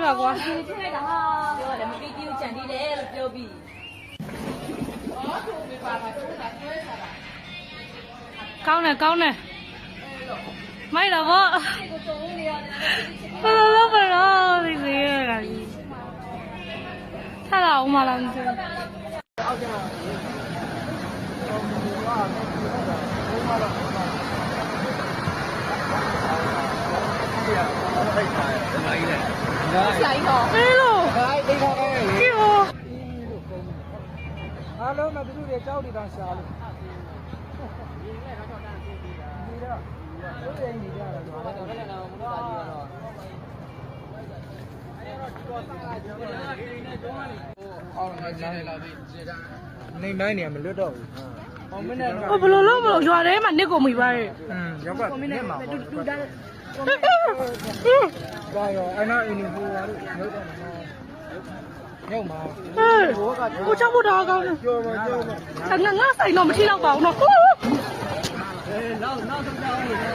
တာကွာဒီထည့်လိုက်တာဟာပြောတယ်မပြီးပြီးကြံသေးတယ်လို့ပြောပြီးကောင်းတယ်ကောင်းတယ်မိုက်တော့ဗောဘယ်လိုလုပ်မလို့ဒီစီရတာကြီးထားလာအောင်မလားမသိဘူးဆရာကြီးတော့ ဟဲ့လို့ အိတ်ထားခဲ့လေ ကြည့်ဟော အားလုံးကသူတို့တွေကြောက်နေတာရှာလို့ဒီတော့တို့ရင်နေကြတာတော့တော့လည်းတော့မတော်ကြည့်တော့နေမိုင်းနေမလွတ်တော့ဘူးဟောမင်းနဲ့ ဘယ်လိုလုပ်မလို့ရွာထဲမှာနစ်ကုန်ပြီပါရဲ့ ရောက်ကနစ်မှာတူတာဒါရောအနာအင်းဘူရလို့ရုပ်တော့မှာရုပ်မှာ ဟဲ့ကိုချောက်ဖို့တော့ကောင်းတယ် ကြောပါကြောပါ ငါဆိုင်တော့မထိတော့ပါဘူးနော် နောက်ဆုံးကြောင်းနေတယ်